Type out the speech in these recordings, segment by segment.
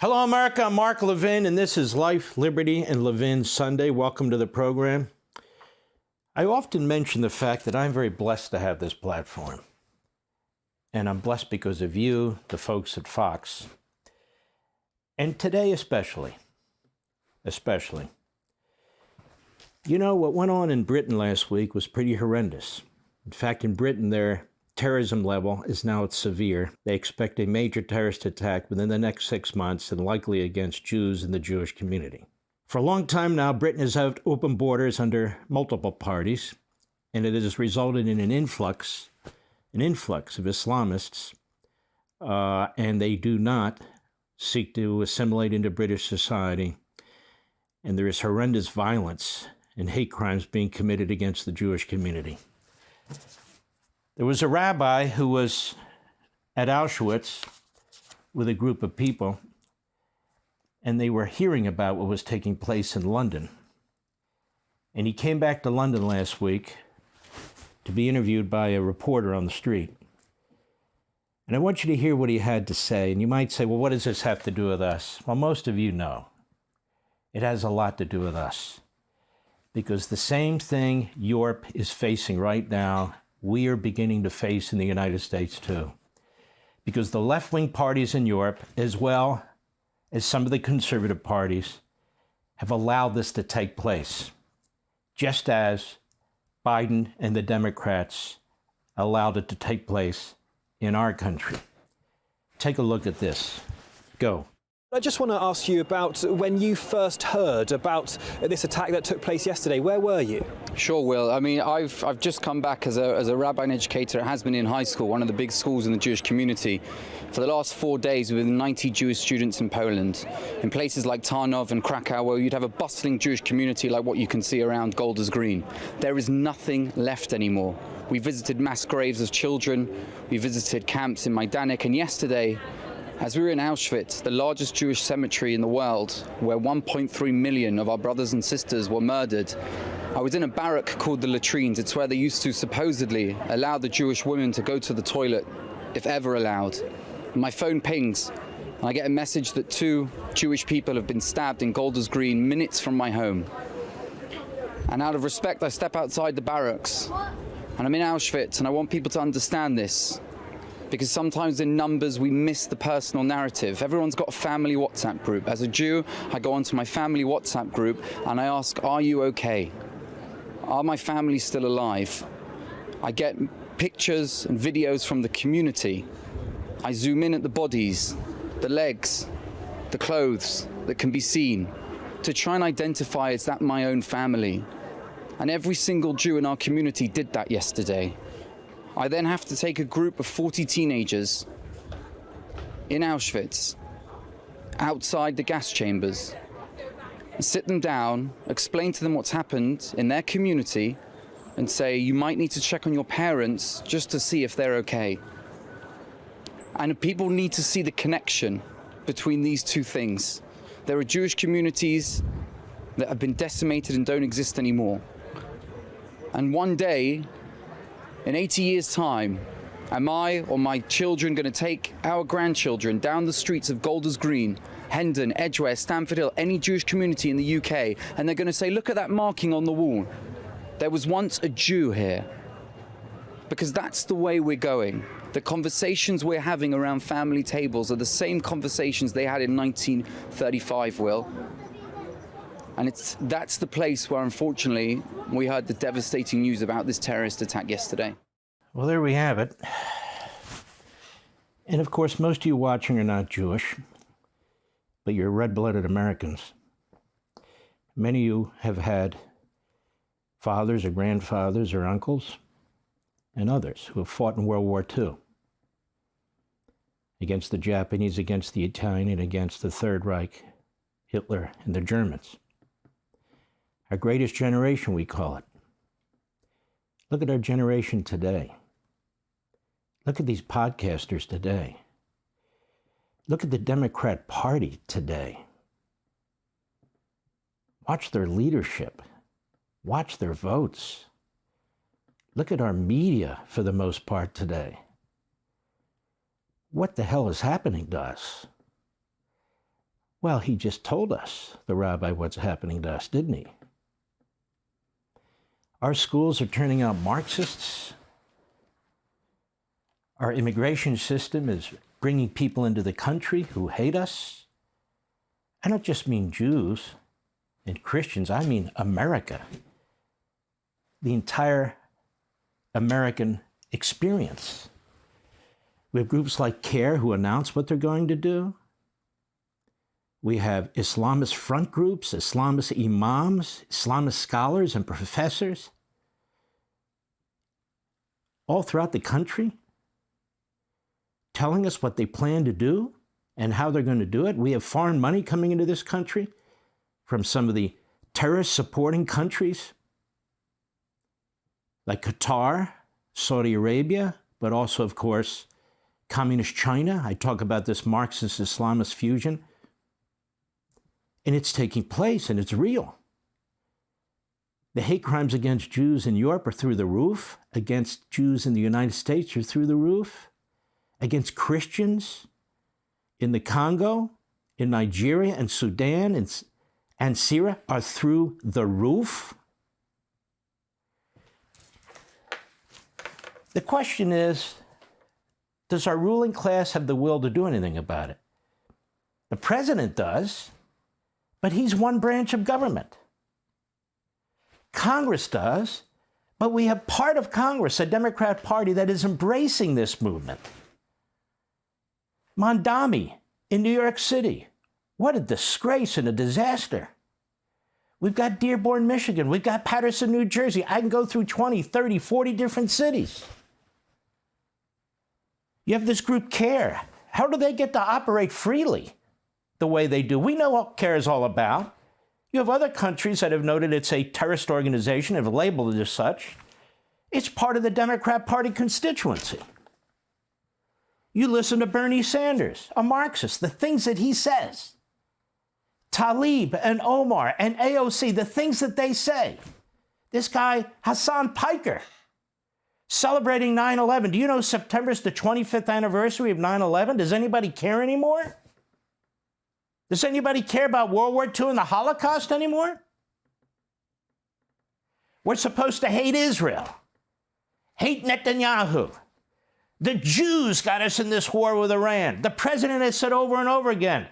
Hello, America. I'm Mark Levin, and this is Life, Liberty, and Levin Sunday. Welcome to the program. I often mention the fact that I'm very blessed to have this platform. And I'm blessed because of you, the folks at Fox. And today especially. You know, what went on in Britain last week was pretty horrendous. In fact, in Britain, their terrorism level is now at severe. They expect a major terrorist attack within the next 6 months and likely against Jews and the Jewish community. For a long time now, Britain has had open borders under multiple parties, and it has resulted in an influx of Islamists, and they do not seek to assimilate into British society. And there is horrendous violence and hate crimes being committed against the Jewish community. There was a rabbi who was at Auschwitz with a group of people, and they were hearing about what was taking place in London. And he came back to London last week to be interviewed by a reporter on the street. And I want you to hear what he had to say. And you might say, well, what does this have to do with us? Well, most of you know. It has a lot to do with us. Because the same thing Europe is facing right now, we are beginning to face in the United States too. Because the left-wing parties in Europe, as well as some of the conservative parties, have allowed this to take place, just as Biden and the Democrats allowed it to take place in our country. Take a look at this. Go. I just want to ask you about when you first heard about this attack that took place yesterday. Where were you? Sure, Will. I mean, I've just come back as a rabbi and educator at Hasmonean High School, one of the big schools in the Jewish community. For the last 4 days, with 90 Jewish students in Poland, in places like Tarnów and Krakow, where you'd have a bustling Jewish community like what you can see around Golders Green. There is nothing left anymore. We visited mass graves of children. We visited camps in Majdanek, and yesterday, as we were in Auschwitz, the largest Jewish cemetery in the world, where 1.3 million of our brothers and sisters were murdered, I was in a barrack called the latrines. It's where they used to supposedly allow the Jewish women to go to the toilet, if ever allowed. My phone pings, and I get a message that 2 Jewish people have been stabbed in Golders Green minutes from my home. And out of respect, I step outside the barracks, and I'm in Auschwitz, and I want people to understand this. Because sometimes in numbers we miss the personal narrative. Everyone's got a family WhatsApp group. As a Jew, I go onto my family WhatsApp group and I ask, are you okay? Are my family still alive? I get pictures and videos from the community. I zoom in at the bodies, the legs, the clothes that can be seen to try and identify, is that my own family? And every single Jew in our community did that yesterday. I then have to take a group of 40 teenagers in Auschwitz, outside the gas chambers, and sit them down, explain to them what's happened in their community, and say, you might need to check on your parents just to see if they're okay. And people need to see the connection between these two things. There are Jewish communities that have been decimated and don't exist anymore. And one day, in 80 years' time, am I or my children going to take our grandchildren down the streets of Golders Green, Hendon, Edgware, Stamford Hill, any Jewish community in the UK, and they're going to say, look at that marking on the wall. There was once a Jew here. Because that's the way we're going. The conversations we're having around family tables are the same conversations they had in 1935, Will. And that's the place where, unfortunately, we heard the devastating news about this terrorist attack yesterday. Well, there we have it. And of course, most of you watching are not Jewish, but you're red-blooded Americans. Many of you have had fathers or grandfathers or uncles and others who have fought in World War II against the Japanese, against the Italian, and against the Third Reich, Hitler, and the Germans. Our greatest generation, we call it. Look at our generation today. Look at these podcasters today. Look at the Democrat Party today. Watch their leadership. Watch their votes. Look at our media for the most part today. What the hell is happening to us? Well, he just told us, the rabbi, what's happening to us, didn't he? Our schools are turning out Marxists. Our immigration system is bringing people into the country who hate us. I don't just mean Jews and Christians, I mean America. The entire American experience. We have groups like CARE who announce what they're going to do. We have Islamist front groups, Islamist imams, Islamist scholars and professors all throughout the country telling us what they plan to do and how they're going to do it. We have foreign money coming into this country from some of the terrorist supporting countries like Qatar, Saudi Arabia, but also, of course, Communist China. I talk about this Marxist-Islamist fusion. And it's taking place, and it's real. The hate crimes against Jews in Europe are through the roof. Against Jews in the United States are through the roof. Against Christians in the Congo, in Nigeria, and Sudan, and Syria are through the roof. The question is, does our ruling class have the will to do anything about it? The president does, but he's one branch of government. Congress does, but we have part of Congress, a Democrat Party, that is embracing this movement. Mondami in New York City. What a disgrace and a disaster. We've got Dearborn, Michigan. We've got Paterson, New Jersey. I can go through 20, 30, 40 different cities. You have this group CARE. How do they get to operate freely the way they do? We know what CARE is all about. You have other countries that have noted it's a terrorist organization, have labeled it as such. It's part of the Democrat Party constituency. You listen to Bernie Sanders, a Marxist, the things that he says. Tlaib and Omar and AOC, the things that they say. This guy, Hassan Piker, celebrating 9/11. Do you know September's the 25th anniversary of 9/11? Does anybody care anymore? Does anybody care about World War II and the Holocaust anymore? We're supposed to hate Israel, hate Netanyahu. The Jews got us in this war with Iran. The president has said over and over again,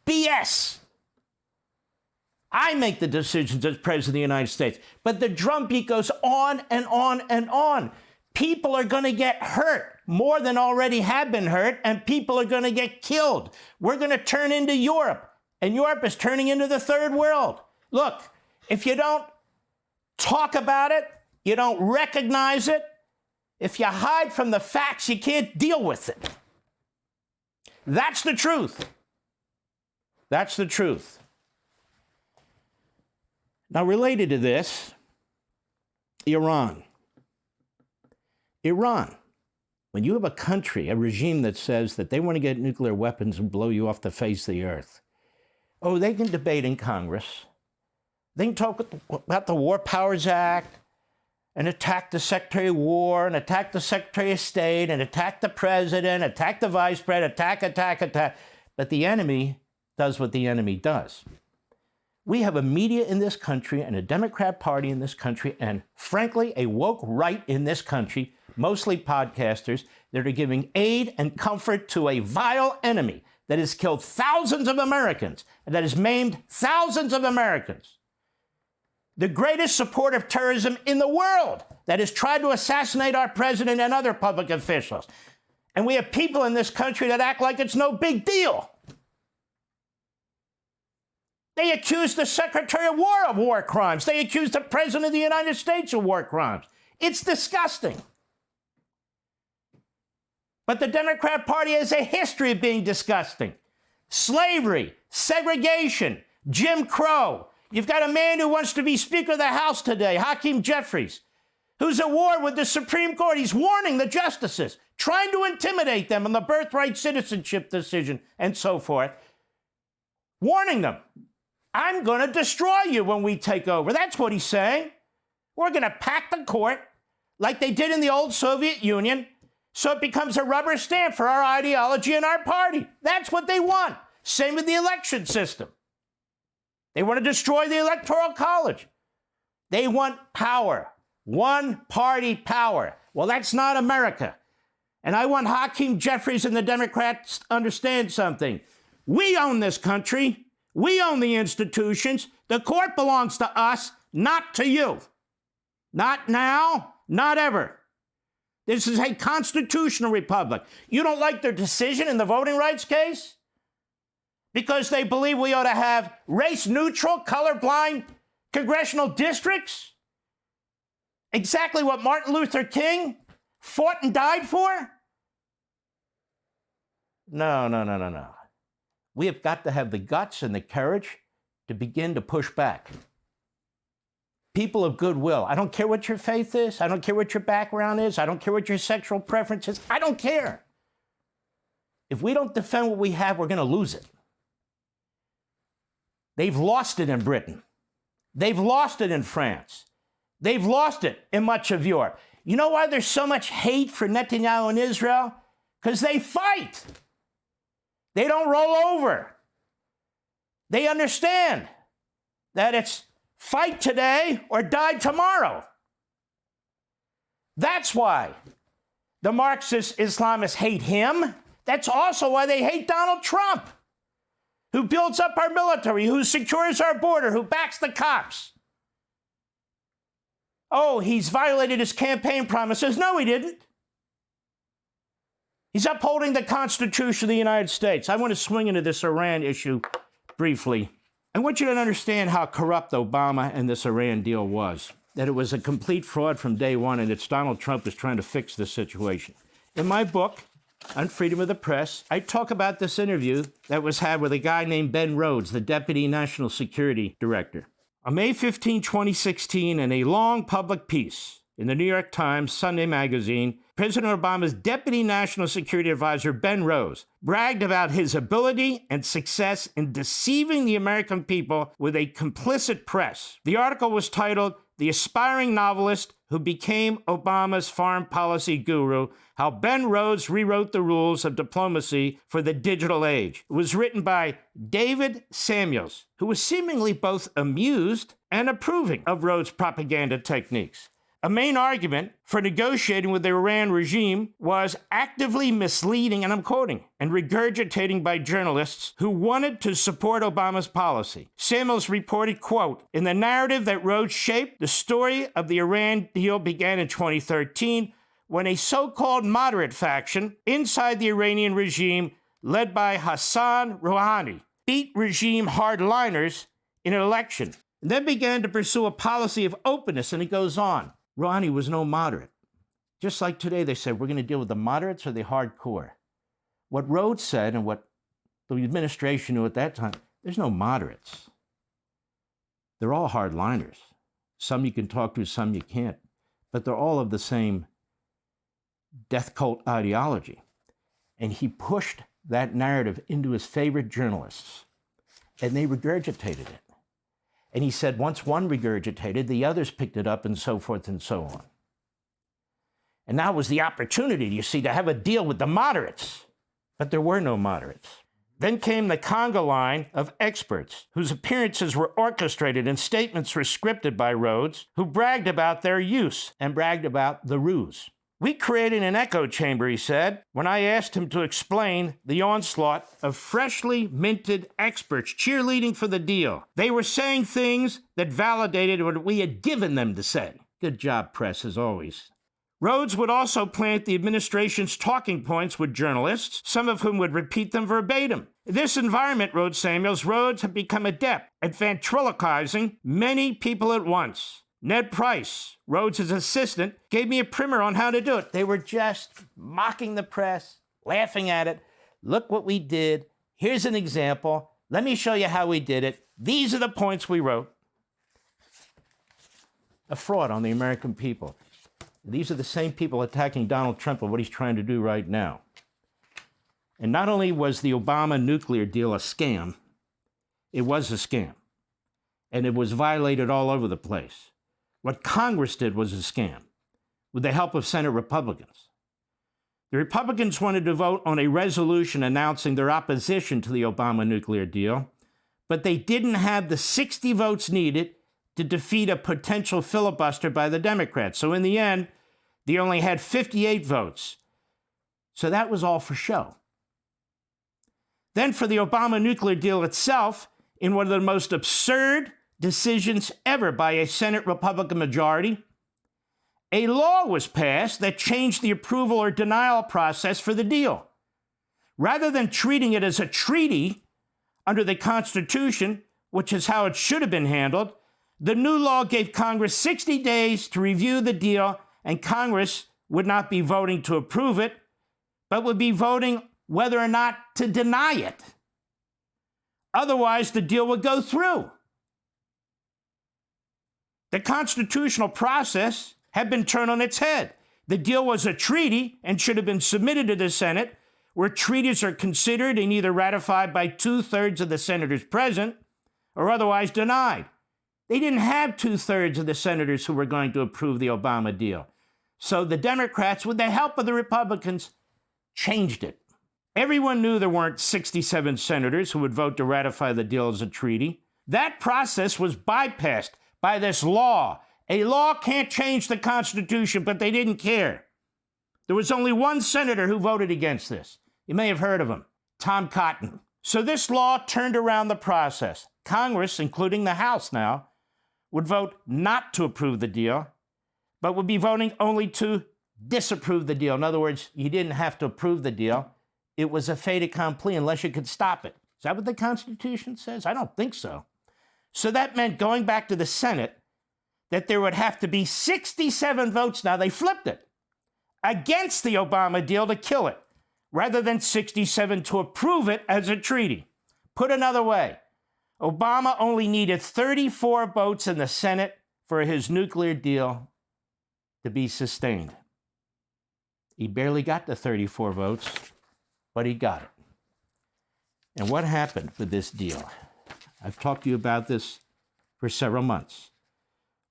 BS. I make the decisions as president of the United States. But the drumbeat goes on and on and on. People are going to get hurt more than already have been hurt, and people are going to get killed. We're going to turn into Europe, and Europe is turning into the third world. Look, if you don't talk about it, you don't recognize it, if you hide from the facts, you can't deal with it. That's the truth. That's the truth. Now, related to this, Iran. Iran. When you have a country, a regime that says that they want to get nuclear weapons and blow you off the face of the earth, oh, they can debate in Congress. They can talk about the War Powers Act and attack the Secretary of War and attack the Secretary of State and attack the President, attack the Vice President, attack. But the enemy does what the enemy does. We have a media in this country and a Democrat Party in this country and, frankly, a woke right in this country, mostly podcasters, that are giving aid and comfort to a vile enemy that has killed thousands of Americans and that has maimed thousands of Americans. The greatest supporter of terrorism in the world that has tried to assassinate our president and other public officials. And we have people in this country that act like it's no big deal. They accuse the Secretary of War of war crimes. They accuse the President of the United States of war crimes. It's disgusting. But the Democrat Party has a history of being disgusting. Slavery, segregation, Jim Crow. You've got a man who wants to be Speaker of the House today, Hakeem Jeffries, who's at war with the Supreme Court. He's warning the justices, trying to intimidate them on the birthright citizenship decision and so forth. Warning them, I'm going to destroy you when we take over. That's what he's saying. We're going to pack the court like they did in the old Soviet Union so it becomes a rubber stamp for our ideology and our party. That's what they want. Same with the election system. They want to destroy the Electoral College. They want power, one-party power. Well, that's not America. And I want Hakeem Jeffries and the Democrats to understand something. We own this country. We own the institutions. The court belongs to us, not to you. Not now, not ever. This is a constitutional republic. You don't like their decision in the voting rights case? Because they believe we ought to have race-neutral, colorblind congressional districts? Exactly what Martin Luther King fought and died for? No. We have got to have the guts and the courage to begin to push back. People of goodwill. I don't care what your faith is. I don't care what your background is. I don't care what your sexual preference is. I don't care. If we don't defend what we have, we're going to lose it. They've lost it in Britain. They've lost it in France. They've lost it in much of Europe. You know why there's so much hate for Netanyahu and Israel? Because they fight. They don't roll over. They understand that it's fight today or die tomorrow. That's why the Marxist Islamists hate him. That's also why they hate Donald Trump, who builds up our military, who secures our border, who backs the cops. Oh, he's violated his campaign promises. No, he didn't. He's upholding the Constitution of the United States. I want to swing into this Iran issue briefly. I want you to understand how corrupt Obama and this Iran deal was, that it was a complete fraud from day one, and it's Donald Trump is trying to fix this situation. In my book, on freedom of the press, I talk about this interview that was had with a guy named Ben Rhodes, the Deputy National Security Director. On May 15, 2016, in a long public piece in the New York Times Sunday magazine, President Obama's Deputy National Security Advisor, Ben Rhodes, bragged about his ability and success in deceiving the American people with a complicit press. The article was titled, "The Aspiring Novelist Who Became Obama's Foreign Policy Guru, How Ben Rhodes Rewrote the Rules of Diplomacy for the Digital Age." It was written by David Samuels, who was seemingly both amused and approving of Rhodes' propaganda techniques. A main argument for negotiating with the Iran regime was actively misleading, and I'm quoting, and regurgitating by journalists who wanted to support Obama's policy. Samuels reported, quote, "In the narrative that Rhodes shaped, the story of the Iran deal began in 2013 when a so-called moderate faction inside the Iranian regime, led by Hassan Rouhani, beat regime hardliners in an election, and then began to pursue a policy of openness," and it goes on. Rouhani was no moderate. Just like today, they said, we're going to deal with the moderates or the hardcore. What Rhodes said and what the administration knew at that time, there's no moderates. They're all hardliners. Some you can talk to, some you can't. But they're all of the same death cult ideology. And he pushed that narrative into his favorite journalists, and they regurgitated it. And he said once one regurgitated, the others picked it up, and so forth and so on. And now was the opportunity, you see, to have a deal with the moderates. But there were no moderates. Then came the conga line of experts whose appearances were orchestrated and statements were scripted by Rhodes, who bragged about their use and bragged about the ruse. "We created an echo chamber," he said, when I asked him to explain the onslaught of freshly minted experts cheerleading for the deal. They were saying things that validated what we had given them to say. Good job, press, as always. Rhodes would also plant the administration's talking points with journalists, some of whom would repeat them verbatim. In this environment, wrote Samuels, Rhodes had become adept at ventriloquizing many people at once. Ned Price, Rhodes' assistant, gave me a primer on how to do it. They were just mocking the press, laughing at it. Look what we did. Here's an example. Let me show you how we did it. These are the points we wrote. A fraud on the American people. These are the same people attacking Donald Trump and what he's trying to do right now. And not only was the Obama nuclear deal a scam, it was a scam. And it was violated all over the place. What Congress did was a scam, with the help of Senate Republicans. The Republicans wanted to vote on a resolution announcing their opposition to the Obama nuclear deal, but they didn't have the 60 votes needed to defeat a potential filibuster by the Democrats. So in the end, they only had 58 votes. So that was all for show. Then for the Obama nuclear deal itself, in one of the most absurd decisions ever by a Senate Republican majority, a law was passed that changed the approval or denial process for the deal. Rather than treating it as a treaty under the Constitution, which is how it should have been handled, the new law gave Congress 60 days to review the deal, and Congress would not be voting to approve it, but would be voting whether or not to deny it. Otherwise, the deal would go through. The constitutional process had been turned on its head. The deal was a treaty and should have been submitted to the Senate, where treaties are considered and either ratified by 2/3 of the senators present or otherwise denied. They didn't have 2/3 of the senators who were going to approve the Obama deal. So the Democrats, with the help of the Republicans, changed it. Everyone knew there weren't 67 senators who would vote to ratify the deal as a treaty. That process was bypassed by this law. A law can't change the Constitution, but they didn't care. There was only one senator who voted against this. You may have heard of him, Tom Cotton. So this law turned around the process. Congress, including the House now, would vote not to approve the deal, but would be voting only to disapprove the deal. In other words, you didn't have to approve the deal. It was a fait accompli unless you could stop it. Is that what the Constitution says? I don't think so. So that meant going back to the Senate that there would have to be 67 votes. Now they flipped it against the Obama deal to kill it, rather than 67 to approve it as a treaty. Put another way, Obama only needed 34 votes in the Senate for his nuclear deal to be sustained. He barely got the 34 votes, but he got it. And what happened with this deal? I've talked to you about this for several months.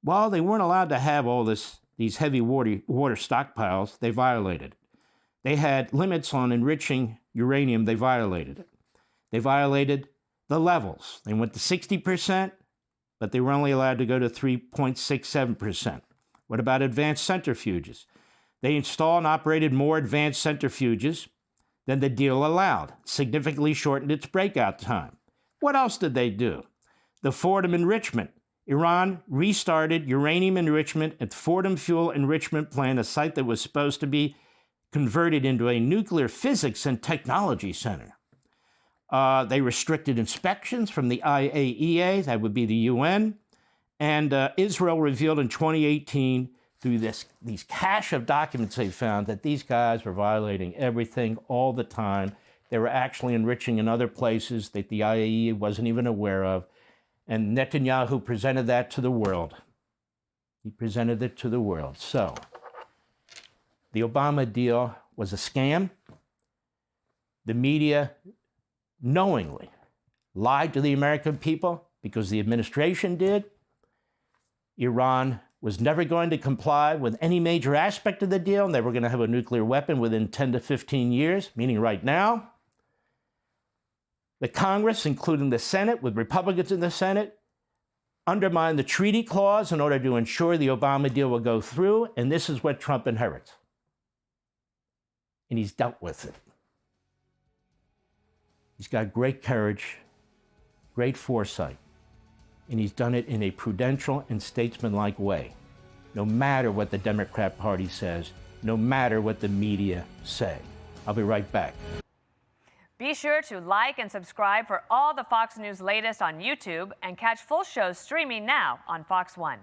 While they weren't allowed to have all these heavy water stockpiles, they violated it. They had limits on enriching uranium, they violated it. They violated the levels. They went to 60%, but they were only allowed to go to 3.67%. What about advanced centrifuges? They installed and operated more advanced centrifuges than the deal allowed, significantly shortened its breakout time. What else did they do? The Fordham enrichment. Iran restarted uranium enrichment at Fordham Fuel Enrichment Plant, a site that was supposed to be converted into a nuclear physics and technology center. They restricted inspections from the IAEA, that would be the UN, and Israel revealed in 2018 through these cache of documents they found that these guys were violating everything all the time. They were actually enriching in other places that the IAEA wasn't even aware of. And Netanyahu presented that to the world. He presented it to the world. So the Obama deal was a scam. The media knowingly lied to the American people because the administration did. Iran was never going to comply with any major aspect of the deal, and they were going to have a nuclear weapon within 10 to 15 years, meaning right now. The Congress, including the Senate, with Republicans in the Senate, undermined the treaty clause in order to ensure the Obama deal will go through, and this is what Trump inherits. And he's dealt with it. He's got great courage, great foresight, and he's done it in a prudential and statesmanlike way, no matter what the Democrat Party says, no matter what the media say. I'll be right back. Be sure to like and subscribe for all the Fox News latest on YouTube and catch full shows streaming now on Fox One.